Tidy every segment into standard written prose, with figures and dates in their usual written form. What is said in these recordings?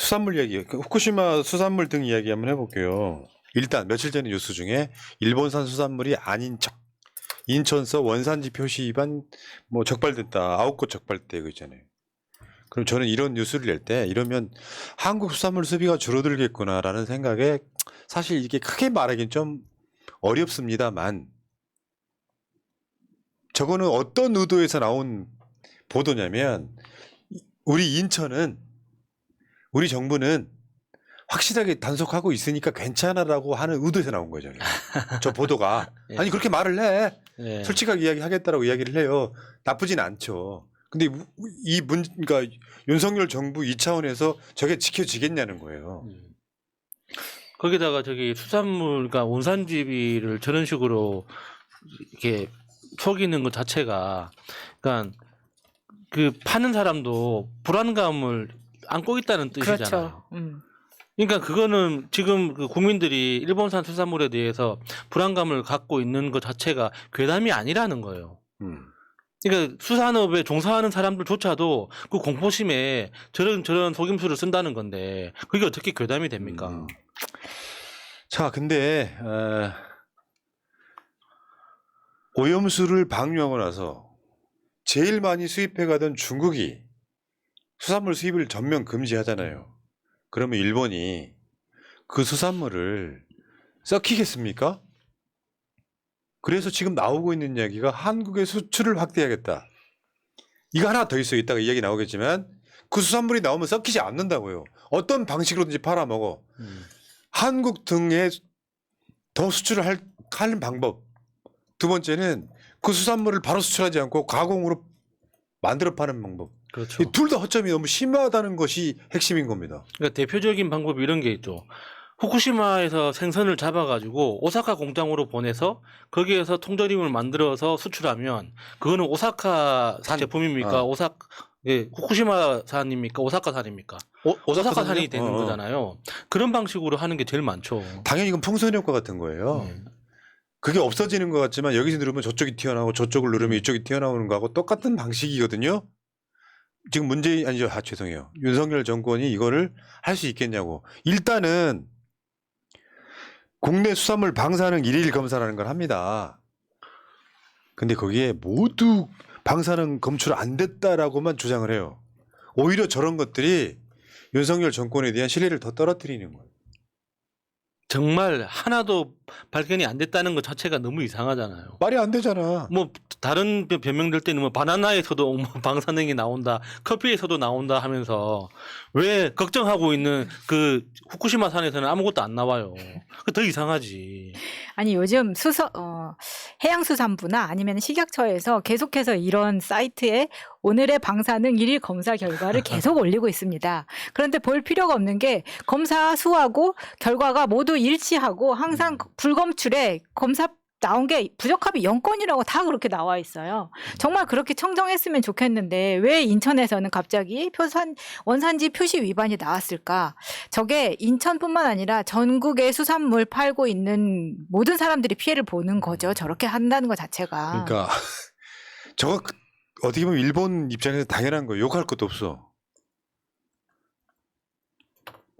수산물 이야기, 후쿠시마 수산물 등 이야기 한번 해볼게요. 일단 며칠 전에 뉴스 중에 일본산 수산물이 아닌 척 인천서 원산지 표시 위반 뭐 적발됐다. 9곳 적발돼 그 있잖아요. 그럼 저는 이런 뉴스를 낼 때 이러면 한국 수산물 수비가 줄어들겠구나라는 생각에 사실 이게 크게 말하기는 좀 어렵습니다만 저거는 어떤 의도에서 나온 보도냐면 우리 인천은 우리 정부는 확실하게 단속하고 있으니까 괜찮아라고 하는 의도에서 나온 거죠. 저 보도가. 예. 아니 그렇게 말을 해. 예. 솔직하게 이야기하겠다라고 이야기를 해요. 나쁘진 않죠. 근데 그러니까 윤석열 정부 2차원에서 저게 지켜지겠냐는 거예요. 거기다가 저기 수산물, 그러니까 원산지비를 저런 식으로 이렇게 속이는 것 자체가, 그러니까 그 파는 사람도 불안감을 안고 있다는 뜻이잖아요. 그렇죠. 그러니까 그거는 지금 그 국민들이 일본산 수산물에 대해서 불안감을 갖고 있는 것 자체가 괴담이 아니라는 거예요. 그러니까 수산업에 종사하는 사람들조차도 그 공포심에 저런 속임수를 쓴다는 건데 그게 어떻게 괴담이 됩니까? 자, 근데 오염수를 방류하고 나서 제일 많이 수입해가던 중국이 수산물 수입을 전면 금지하잖아요. 그러면 일본이 그 수산물을 썩히겠습니까? 그래서 지금 나오고 있는 이야기가 한국의 수출을 확대하겠다. 이거 하나 더 있어요. 이따가 이야기 나오겠지만 그 수산물이 나오면 썩히지 않는다고요. 어떤 방식으로든지 팔아먹어. 한국 등에 더 수출을 하는 방법. 두 번째는 그 수산물을 바로 수출하지 않고 가공으로 만들어 파는 방법. 그렇죠. 둘 다 허점이 너무 심하다는 것이 핵심인 겁니다. 그러니까 대표적인 방법이 이런 게 있죠. 후쿠시마에서 생선을 잡아가지고 오사카 공장으로 보내서 거기에서 통조림을 만들어서 수출하면 그거는 오사카 제품입니까? 예, 후쿠시마산입니까? 오사카산입니까? 오사카산이 되는 거잖아요. 그런 방식으로 하는 게 제일 많죠. 당연히 이건 풍선 효과 같은 거예요. 그게 없어지는 것 같지만 여기서 누르면 저쪽이 튀어나오고 저쪽을 누르면 이쪽이 튀어나오는 거하고 똑같은 방식이거든요. 지금 죄송해요. 윤석열 정권이 이거를 할 수 있겠냐고. 일단은 국내 수산물 방사능 일일 검사라는 걸 합니다. 근데 거기에 모두 방사능 검출 안 됐다라고만 주장을 해요. 오히려 저런 것들이 윤석열 정권에 대한 신뢰를 더 떨어뜨리는 거예요. 정말 하나도 발견이 안 됐다는 것 자체가 너무 이상하잖아요. 말이 안 되잖아. 뭐 다른 변명될 때는 뭐 바나나에서도 뭐 방사능이 나온다, 커피에서도 나온다 하면서 왜 걱정하고 있는 그 후쿠시마 산에서는 아무것도 안 나와요. 더 이상하지. 아니 요즘 해양수산부나 아니면 식약처에서 계속해서 이런 사이트에 오늘의 방사능 1일 검사 결과를 계속 올리고 있습니다. 그런데 볼 필요가 없는 게 검사 수하고 결과가 모두 일치하고 항상 불검출에 검사 나온 게 부적합이 0건이라고 다 그렇게 나와 있어요. 정말 그렇게 청정했으면 좋겠는데 왜 인천에서는 갑자기 원산지 표시 위반이 나왔을까? 저게 인천뿐만 아니라 전국의 수산물 팔고 있는 모든 사람들이 피해를 보는 거죠. 저렇게 한다는 것 자체가. 그러니까 저거 어떻게 보면 일본 입장에서 당연한 거예요. 욕할 것도 없어.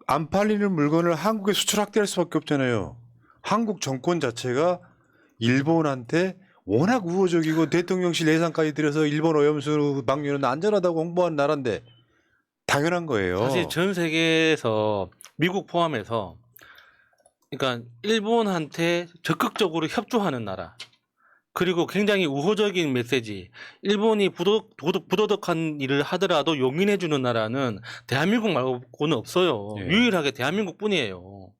안 팔리는 물건을 한국에 수출 확대할 수밖에 없잖아요. 한국 정권 자체가 일본한테 워낙 우호적이고 대통령실 예산까지 들여서 일본 오염수 방류는 안전하다고 홍보하는 나라인데 당연한 거예요. 사실 전 세계에서 미국 포함해서 그러니까 일본한테 적극적으로 협조하는 나라, 그리고 굉장히 우호적인 메시지, 일본이 부도덕한 일을 하더라도 용인해주는 나라는 대한민국 말고는 없어요. 예. 유일하게 대한민국뿐이에요.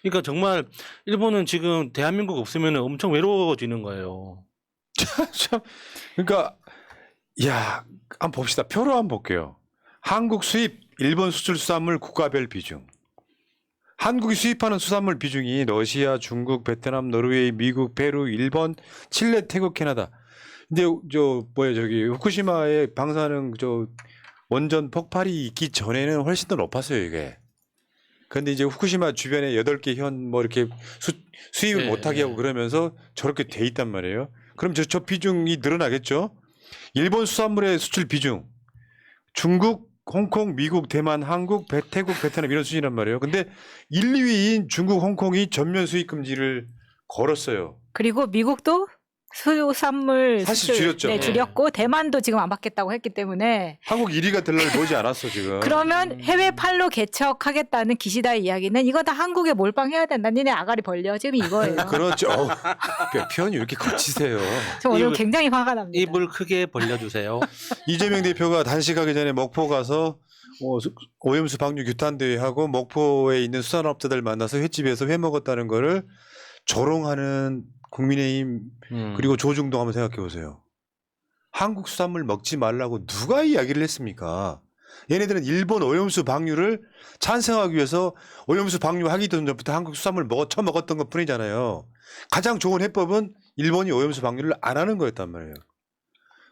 그러니까 정말 일본은 지금 대한민국 없으면 엄청 외로워지는 거예요. 참, 그러니까 한번 봅시다. 표로 한번 볼게요. 한국 수입 일본 수출 수산물 국가별 비중. 한국이 수입하는 수산물 비중이 러시아, 중국, 베트남, 노르웨이, 미국, 페루, 일본, 칠레, 태국, 캐나다. 근데 후쿠시마의 방사능 원전 폭발이 있기 전에는 훨씬 더 높았어요, 이게. 근데 이제 후쿠시마 주변에 8개 현 이렇게 수입을 못하게 하고 그러면서 저렇게 돼 있단 말이에요. 그럼 저 비중이 늘어나겠죠? 일본 수산물의 수출 비중. 중국 홍콩, 미국, 대만, 한국, 태국, 베트남 이런 수준이란 말이에요. 근데 1, 2위인 중국, 홍콩이 전면 수입 금지를 걸었어요. 그리고 미국도 수산물 사실 수출, 줄였죠. 네, 줄였고 대만도 지금 안 받겠다고 했기 때문에 한국 1위가 될 날 보지 않았어 지금. 그러면 해외 팔로 개척하겠다는 기시다의 이야기는 이거 다 한국에 몰빵해야 된다. 니네 아가리 벌려. 지금 이거예요. 그렇죠. 표현이 왜 이렇게 거치세요. 저 오늘 입을- 굉장히 화가 납니다. 입을 크게 벌려주세요. 이재명 대표가 단식하기 전에 목포 가서 오염수 방류 규탄대회하고 목포에 있는 수산업자들 만나서 횟집에서 회 먹었다는 거를 조롱하는 국민의힘 그리고 조중동 한번 생각해 보세요. 한국 수산물 먹지 말라고 누가 이야기를 했습니까? 얘네들은 일본 오염수 방류를 찬성하기 위해서 오염수 방류하기 전부터 한국 수산물 처먹었던 것 뿐이잖아요. 가장 좋은 해법은 일본이 오염수 방류를 안 하는 거였단 말이에요.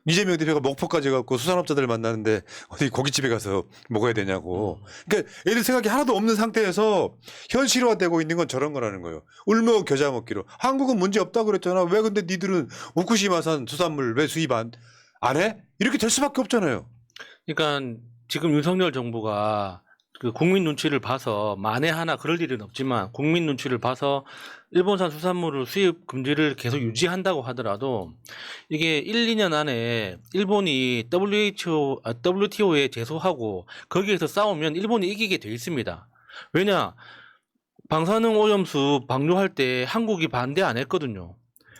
이재명 대표가 목포까지 가고 수산업자들 만나는데 어디 고깃집에 가서 먹어야 되냐고. 그러니까 애들 생각이 하나도 없는 상태에서 현실화되고 있는 건 저런 거라는 거예요. 울먹 겨자 먹기로. 한국은 문제 없다고 그랬잖아. 왜 근데 니들은 후쿠시마산 수산물 왜 수입 안 해? 이렇게 될 수밖에 없잖아요. 그러니까 지금 윤석열 정부가 그 국민 눈치를 봐서 만에 하나 그럴 일은 없지만 국민 눈치를 봐서 일본산 수산물을 수입 금지를 계속 유지한다고 하더라도 이게 1, 2년 안에 일본이 WTO에 제소하고 거기에서 싸우면 일본이 이기게 돼 있습니다. 왜냐? 방사능 오염수 방류할 때 한국이 반대 안 했거든요.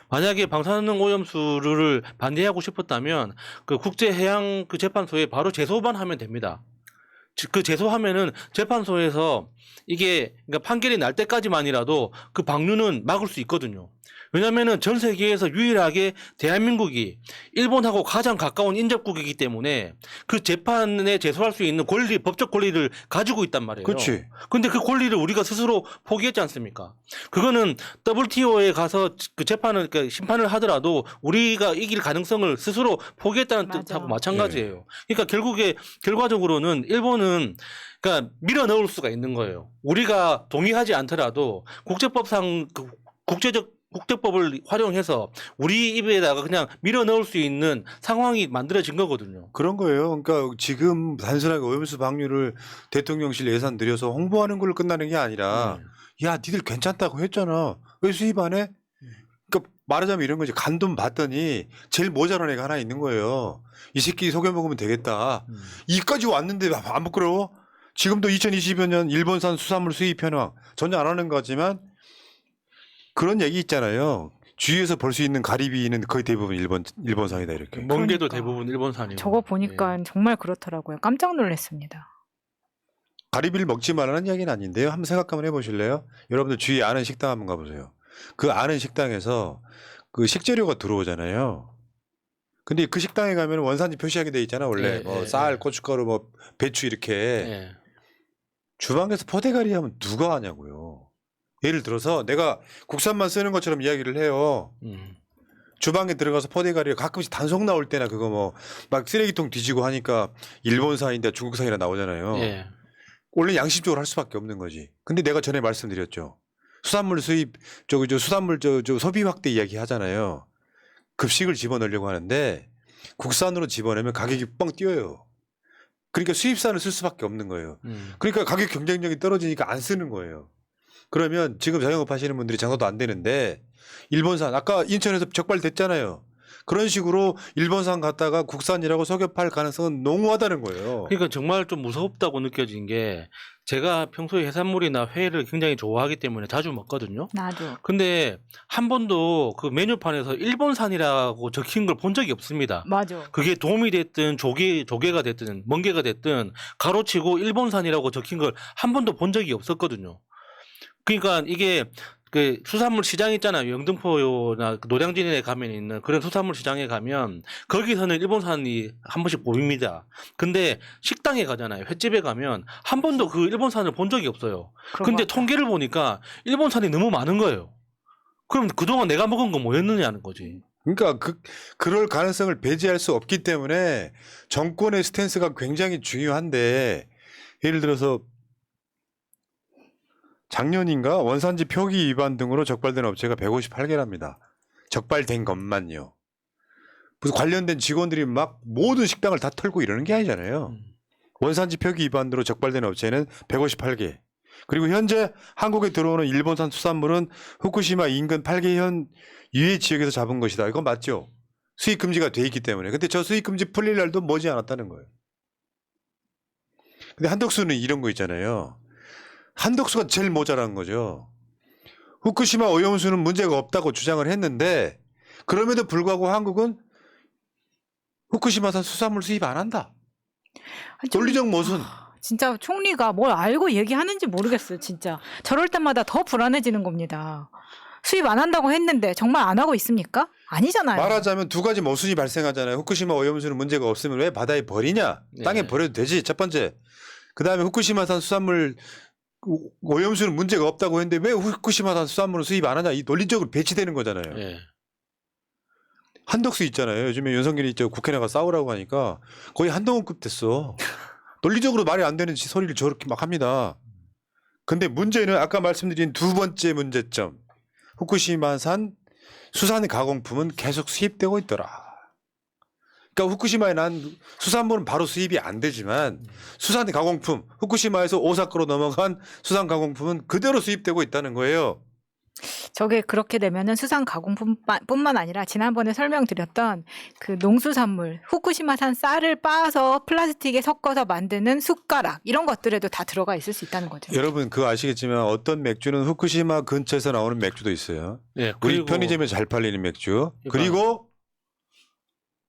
만약에 방사능 오염수를 반대하고 싶었다면 그 국제해양 그 재판소에 바로 제소만 하면 됩니다. 그 제소하면은 재판소에서 이게 그러니까 판결이 날 때까지만이라도 그 방류는 막을 수 있거든요. 왜냐면은 전 세계에서 유일하게 대한민국이 일본하고 가장 가까운 인접국이기 때문에 그 재판에 제소할 수 있는 권리, 법적 권리를 가지고 있단 말이에요. 그렇지. 근데 그 권리를 우리가 스스로 포기했지 않습니까? 그거는 WTO에 가서 그 재판을, 그러니까 심판을 하더라도 우리가 이길 가능성을 스스로 포기했다는 맞아. 뜻하고 마찬가지예요. 그러니까 결과적으로는 일본은 그러니까 밀어 넣을 수가 있는 거예요. 우리가 동의하지 않더라도 국제법상 그 국제법을 활용해서 우리 입에다가 그냥 밀어 넣을 수 있는 상황이 만들어진 거거든요. 그런 거예요. 그러니까 지금 단순하게 오염수 방류를 대통령실 예산 들여서 홍보하는 걸로 끝나는 게 아니라 야, 니들 괜찮다고 했잖아. 왜 수입 안 해? 그러니까 말하자면 이런 거지. 간돈 받더니 제일 모자란 애가 하나 있는 거예요. 이 새끼 속여 먹으면 되겠다. 이까지 왔는데 안 부끄러워? 지금도 2020년 일본산 수산물 수입 현황 전혀 안 하는 거지만 그런 얘기 있잖아요. 주위에서 볼 수 있는 가리비는 거의 대부분 일본산이다 이렇게. 멍게도 그러니까. 대부분 일본산이고. 저거 보니까 정말 그렇더라고요. 깜짝 놀랐습니다. 가리비를 먹지 말라는 이야기는 아닌데요. 한번 생각 한번 해보실래요? 여러분들 주위에 아는 식당 한번 가보세요. 그 아는 식당에서 그 식재료가 들어오잖아요. 근데 그 식당에 가면 원산지 표시하게 돼 있잖아 원래. 예, 뭐 예, 쌀, 예. 고춧가루, 뭐 배추 이렇게. 예. 주방에서 포대가리 하면 누가 하냐고요. 예를 들어서 내가 국산만 쓰는 것처럼 이야기를 해요. 주방에 들어가서 포대가리가 가끔씩 단속 나올 때나 그거 뭐 막 쓰레기통 뒤지고 하니까 일본산인데 중국산이라 나오잖아요. 예. 원래 양심적으로 할 수밖에 없는 거지. 근데 내가 전에 말씀드렸죠. 수산물 수입 수산물 소비 확대 이야기 하잖아요. 급식을 집어넣으려고 하는데 국산으로 집어내면 가격이 뻥 뛰어요. 그러니까 수입산을 쓸 수밖에 없는 거예요. 그러니까 가격 경쟁력이 떨어지니까 안 쓰는 거예요. 그러면 지금 자영업 하시는 분들이 장사도 안 되는데 일본산 아까 인천에서 적발됐잖아요. 그런 식으로 일본산 갖다가 국산이라고 속여 팔 가능성은 농후하다는 거예요. 그러니까 정말 좀 무섭다고 느껴진 게 제가 평소에 해산물이나 회를 굉장히 좋아하기 때문에 자주 먹거든요. 나도. 근데 한 번도 그 메뉴판에서 일본산이라고 적힌 걸 본 적이 없습니다. 맞아. 그게 도움이 됐든 조개가 됐든 멍게가 됐든 가로치고 일본산이라고 적힌 걸 한 번도 본 적이 없었거든요. 그러니까 이게 그 수산물 시장 있잖아요. 영등포나 노량진에 가면 있는 그런 수산물 시장에 가면 거기서는 일본산이 한 번씩 보입니다. 근데 식당에 가잖아요. 횟집에 가면 한 번도 그 일본산을 본 적이 없어요. 근데 통계를 보니까 일본산이 너무 많은 거예요. 그럼 그동안 내가 먹은 거 뭐였느냐는 거지. 그러니까 그럴 가능성을 배제할 수 없기 때문에 정권의 스탠스가 굉장히 중요한데 예를 들어서 작년인가 원산지 표기 위반 등으로 적발된 업체가 158개랍니다. 적발된 것만요. 무슨 관련된 직원들이 막 모든 식당을 다 털고 이러는 게 아니잖아요. 원산지 표기 위반으로 적발된 업체는 158개. 그리고 현재 한국에 들어오는 일본산 수산물은 후쿠시마 인근 8개 현 유해 지역에서 잡은 것이다. 이건 맞죠? 수입 금지가 돼 있기 때문에. 근데 저 수입 금지 풀릴 날도 머지 않았다는 거예요. 근데 한덕수는 이런 거 있잖아요. 한덕수가 제일 모자란 거죠. 후쿠시마 오염수는 문제가 없다고 주장을 했는데 그럼에도 불구하고 한국은 후쿠시마산 수산물 수입 안 한다. 논리적 모순. 진짜 총리가 뭘 알고 얘기하는지 모르겠어요. 진짜 저럴 때마다 더 불안해지는 겁니다. 수입 안 한다고 했는데 정말 안 하고 있습니까? 아니잖아요. 말하자면 두 가지 모순이 발생하잖아요. 후쿠시마 오염수는 문제가 없으면 왜 바다에 버리냐? 땅에 네. 버려도 되지. 첫 번째. 그다음에 후쿠시마산 수산물 오염수는 문제가 없다고 했는데 왜 후쿠시마산 수산물은 수입 안 하냐? 이 논리적으로 배치되는 거잖아요. 예. 한덕수 있잖아요. 요즘에 윤석열이 국회 나가 싸우라고 하니까 거의 한동훈급 됐어. 논리적으로 말이 안 되는 소리를 저렇게 막 합니다. 근데 문제는 아까 말씀드린 두 번째 문제점. 후쿠시마산 수산 가공품은 계속 수입되고 있더라. 그러니까 후쿠시마에 난 수산물은 바로 수입이 안 되지만 수산 가공품, 후쿠시마에서 오사카로 넘어간 수산 가공품은 그대로 수입되고 있다는 거예요. 저게 그렇게 되면은 수산 가공품뿐만 아니라 지난번에 설명드렸던 그 농수산물 후쿠시마산 쌀을 빻아서 플라스틱에 섞어서 만드는 숟가락 이런 것들에도 다 들어가 있을 수 있다는 거죠. 여러분 그거 아시겠지만 어떤 맥주는 후쿠시마 근처에서 나오는 맥주도 있어요. 예. 우리 그리고 편의점에 잘 팔리는 맥주. 그리고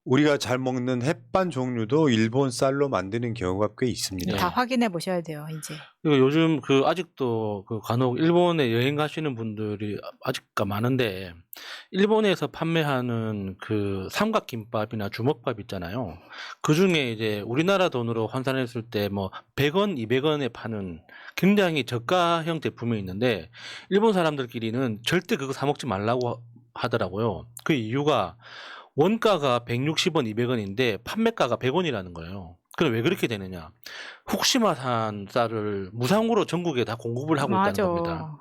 우리가 잘 먹는 햇반 종류도 일본 쌀로 만드는 경우가 꽤 있습니다. 네. 다 확인해 보셔야 돼요. 이제. 그리고 요즘 아직도 간혹 일본에 여행 가시는 분들이 아직까 많은데 일본에서 판매하는 삼각김밥이나 주먹밥 있잖아요. 그 중에 이제 우리나라 돈으로 환산했을 때 뭐 100원, 200원에 파는 굉장히 저가형 제품이 있는데 일본 사람들끼리는 절대 그거 사 먹지 말라고 하더라고요. 그 이유가 원가가 160원, 200원인데 판매가가 100원이라는 거예요. 그럼 왜 그렇게 되느냐? 후쿠시마산 쌀을 무상으로 전국에 다 공급을 하고 맞아. 있다는 겁니다.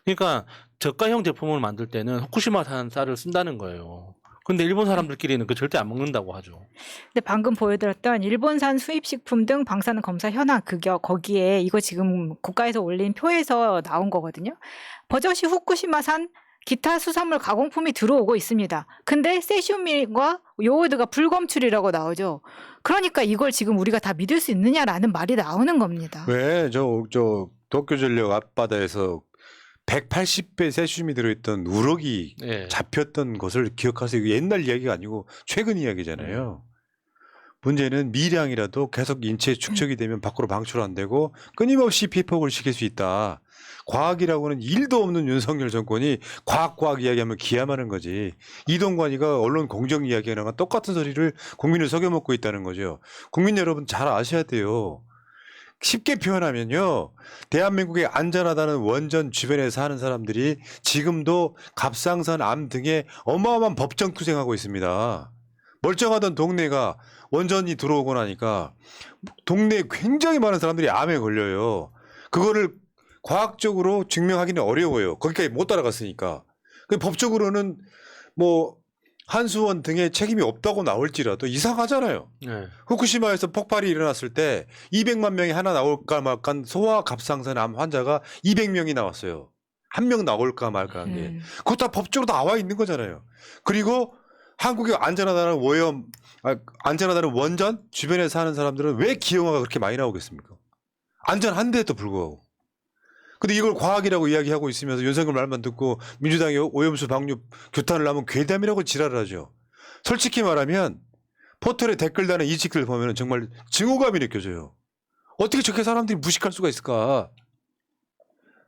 그러니까 저가형 제품을 만들 때는 후쿠시마산 쌀을 쓴다는 거예요. 근데 일본 사람들끼리는 그 절대 안 먹는다고 하죠. 근데 방금 보여드렸던 일본산 수입식품 등 방사능 검사 현황 거기에 이거 지금 국가에서 올린 표에서 나온 거거든요. 버젓이 후쿠시마산 기타 수산물 가공품이 들어오고 있습니다. 근데 세슘과 요오드가 불검출이라고 나오죠. 그러니까 이걸 지금 우리가 다 믿을 수 있느냐라는 말이 나오는 겁니다. 왜 저 도쿄전력 앞바다에서 180배 세슘이 들어있던 우럭이 예. 잡혔던 것을 기억하세요. 이거 옛날 이야기가 아니고 최근 이야기잖아요. 문제는 미량이라도 계속 인체에 축적이 되면 밖으로 방출 안 되고 끊임없이 피폭을 시킬 수 있다. 과학이라고는 일도 없는 윤석열 정권이 과학 이야기하면 기함하는 거지. 이동관이가 언론 공정 이야기하는 건 똑같은 소리를 국민을 속여먹고 있다는 거죠. 국민 여러분 잘 아셔야 돼요. 쉽게 표현하면요. 대한민국에 안전하다는 원전 주변에 사는 사람들이 지금도 갑상선, 암 등의 어마어마한 법정 투쟁하고 있습니다. 멀쩡하던 동네가 원전이 들어오고 나니까 동네에 굉장히 많은 사람들이 암에 걸려요. 그거를 과학적으로 증명하기는 어려워요. 거기까지 못 따라갔으니까. 법적으로는 뭐 한수원 등의 책임이 없다고 나올지라도 이상하잖아요. 네. 후쿠시마에서 폭발이 일어났을 때 200만 명이 하나 나올까 말까 소아 갑상선 암 환자가 200명이 나왔어요. 한 명 나올까 말까 한 게. 그거 다 법적으로 나와 있는 거잖아요. 그리고 한국의 안전하다는 원전 주변에 사는 사람들은 왜 기형아가 그렇게 많이 나오겠습니까? 안전한데도 불구하고. 근데 이걸 과학이라고 이야기하고 있으면서 윤석열 말만 듣고 민주당이 오염수 방류 규탄을 하면 괴담이라고 지랄을 하죠. 솔직히 말하면 포털에 댓글 다는 이 책들 보면 정말 증오감이 느껴져요. 어떻게 저렇게 사람들이 무식할 수가 있을까?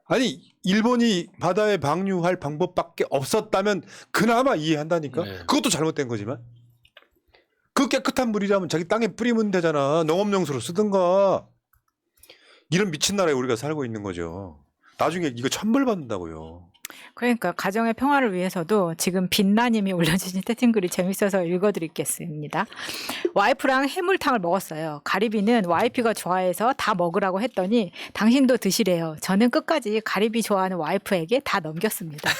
아니 일본이 바다에 방류할 방법밖에 없었다면 그나마 이해한다니까. 네. 그것도 잘못된 거지만 그 깨끗한 물이라면 자기 땅에 뿌리면 되잖아. 농업용수로 쓰든가. 이런 미친 나라에 우리가 살고 있는 거죠. 나중에 이거 천벌 받는다고요. 그러니까 가정의 평화를 위해서도 지금 빛나님이 올려주신 채팅글이 재밌어서 읽어드리겠습니다. 와이프랑 해물탕을 먹었어요. 가리비는 와이프가 좋아해서 다 먹으라고 했더니 당신도 드시래요. 저는 끝까지 가리비 좋아하는 와이프에게 다 넘겼습니다.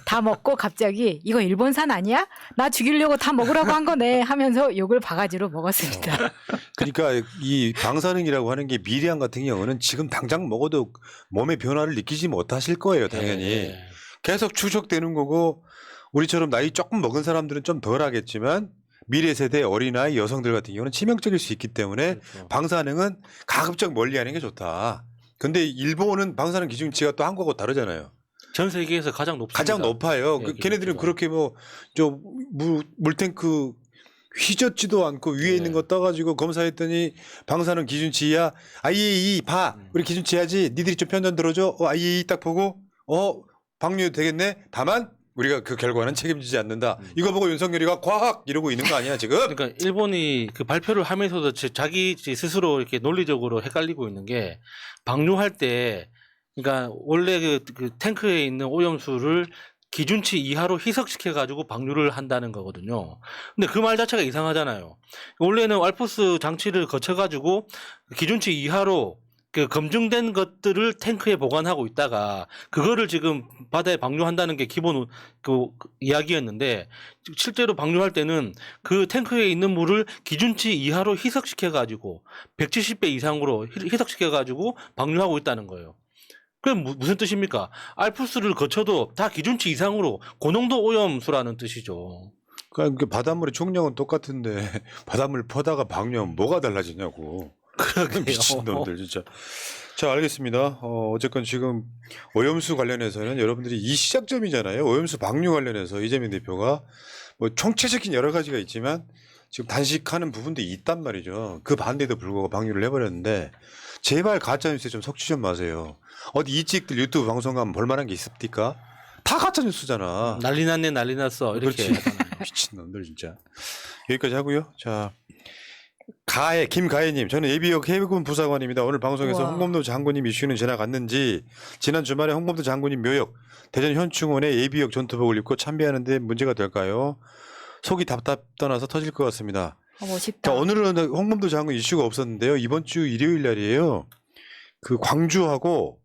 다 먹고 갑자기 이거 일본산 아니야? 나 죽이려고 다 먹으라고 한 거네 하면서 욕을 바가지로 먹었습니다. 그러니까 이 방사능이라고 하는 게 미리암 같은 경우는 지금 당장 먹어도 몸의 변화를 느끼지 못하실 거예요, 당연히. 예. 계속 추적되는 거고 우리처럼 나이 조금 먹은 사람들은 좀 덜 하겠지만 미래 세대 어린아이 여성들 같은 경우는 치명적일 수 있기 때문에 그렇죠. 방사능은 가급적 멀리하는 게 좋다. 근데 일본은 방사능 기준치가 또 한국하고 다르잖아요. 전 세계에서 가장 높습니다. 가장 높아요. 예, 걔네들은 기준치가. 그렇게 뭐 저 물탱크 휘젓지도 않고 위에 있는 거 떠가지고 검사했더니 방사능 기준치야 IAEA 봐 우리 기준치 해야지 니들이 좀 편견 들어줘 IAEA 딱 보고 방류 되겠네 다만 우리가 그 결과는 책임지지 않는다 이거 보고 윤석열이가 과학 이러고 있는 거 아니야 지금. 그러니까 일본이 그 발표를 하면서도 자기 스스로 이렇게 논리적으로 헷갈리고 있는 게 방류할 때 그러니까 원래 그 탱크에 있는 오염수를 기준치 이하로 희석시켜 가지고 방류를 한다는 거거든요. 근데 그 말 자체가 이상하잖아요. 원래는 알프스 장치를 거쳐 가지고 기준치 이하로 그 검증된 것들을 탱크에 보관하고 있다가 그거를 지금 바다에 방류한다는 게 기본 그 이야기였는데 실제로 방류할 때는 그 탱크에 있는 물을 기준치 이하로 희석시켜 가지고 170배 이상으로 희석시켜 가지고 방류하고 있다는 거예요. 그럼 무슨 뜻입니까? 알프스를 거쳐도 다 기준치 이상으로 고농도 오염수라는 뜻이죠. 그러니까 바닷물의 총량은 똑같은데 바닷물 퍼다가 방류하면 뭐가 달라지냐고. 그러게요. 미친놈들 진짜. 자 알겠습니다. 어쨌건 지금 오염수 관련해서는 여러분들이 이 시작점이잖아요. 오염수 방류 관련해서 이재명 대표가 뭐 총체적인 여러 가지가 있지만 지금 단식하는 부분도 있단 말이죠. 그 반대도 불구하고 방류를 해버렸는데 제발 가짜뉴스에 좀 속지 좀 마세요. 어디 이찍들 유튜브 방송 가면 볼만한 게 있습니까? 다 가짜뉴스잖아. 난리 났네 난리 났어 이렇게 그렇지. 하잖아요. 미친놈들 진짜. 여기까지 하고요. 자 김가혜님 저는 예비역 해군 부사관입니다. 오늘 방송에서 우와. 홍범도 장군님 이슈는 지나갔는지 지난 주말에 홍범도 장군님 묘역 대전 현충원에 예비역 전투복을 입고 참배하는데 문제가 될까요? 속이 답답 떠나서 터질 것 같습니다. 멋있다. 자, 오늘은 홍범도 장군 이슈가 없었는데요. 이번 주 일요일 날이에요. 그 광주하고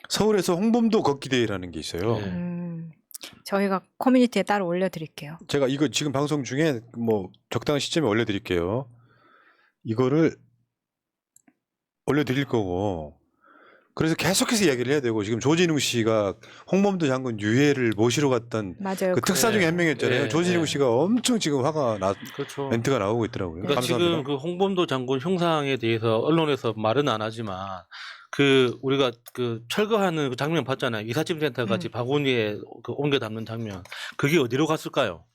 서울에서 홍범도 걷기 대회라는 게 있어요. 네. 저희가 커뮤니티에 따로 올려드릴게요. 제가 이거 지금 방송 중에 뭐 적당한 시점에 올려드릴게요. 이거를 올려드릴 거고. 그래서 계속해서 이야기를 해야 되고 지금 조진웅 씨가 홍범도 장군 유해를 모시러 갔던 맞아요. 그 특사 중에 한 명이었잖아요. 예, 조진웅 예. 씨가 엄청 지금 화가 그렇죠. 멘트가 나오고 있더라고요. 그러니까 감사합니다. 지금 그 홍범도 장군 형상에 대해서 언론에서 말은 안 하지만 그 우리가 그 철거하는 그 장면 봤잖아요. 이삿짐센터 같이 바구니에 그 옮겨 담는 장면. 그게 어디로 갔을까요?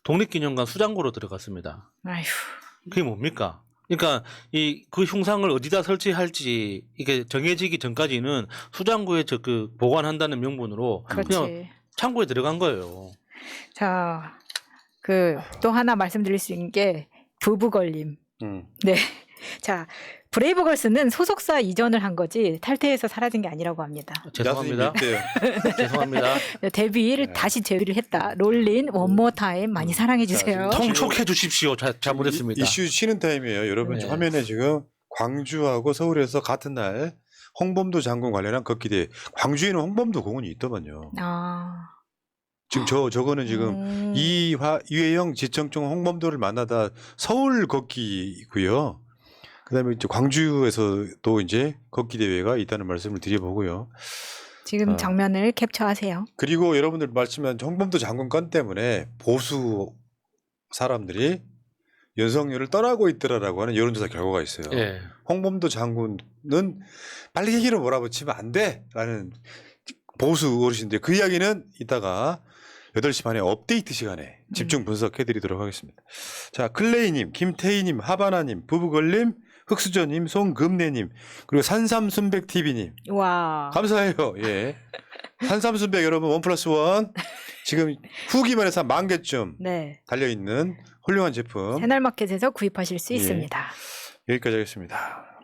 독립기념관 수장고로 들어갔습니다. 아휴. 그게 뭡니까? 그러니까 그 흉상을 어디다 설치할지 이게 정해지기 전까지는 수장고에 그 보관한다는 명분으로 그냥 그렇지. 창고에 들어간 거예요. 자, 또 하나 말씀드릴 수 있는 게 부부 걸림. 네. 자, 브레이브걸스는 소속사 이전을 한 거지 탈퇴해서 사라진 게 아니라고 합니다. 죄송합니다. 죄송합니다. 데뷔를 네. 다시 데뷔를 했다. 롤린 원모 타임 많이 사랑해 주세요. 자, 통촉해 주십시오. 잘못했습니다. 이슈 쉬는 타임이에요. 여러분 네. 화면에 지금 광주하고 서울에서 같은 날 홍범도 장군 관련한 걷기대. 광주에는 홍범도 공원이 있더만요. 아. 지금 저거는 지금 이회영 지청장 홍범도를 만나다 서울 걷기고요. 그다음에 이제 광주에서도 이제 걷기 대회가 있다는 말씀을 드려보고요. 지금 장면을 캡처하세요. 그리고 여러분들 말씀한 홍범도 장군 건 때문에 보수 사람들이 윤석열을 떠나고 있더라라고 하는 여론조사 결과가 있어요. 예. 홍범도 장군은 빨리 얘기를 몰아붙이면 안 돼라는 보수 어르신들 그 이야기는 이따가 8시 반에 업데이트 시간에 집중 분석해드리도록 하겠습니다. 자, 클레이님, 김태희님, 하바나님, 부부걸님, 흑수저님, 송금래님, 그리고 산삼순백TV님. 와. 감사해요. 예. 산삼순백 여러분 1+1 지금 후기만 해서 10,000개쯤 네. 달려있는 훌륭한 제품. 새날마켓에서 구입하실 수 예. 있습니다. 여기까지 하겠습니다.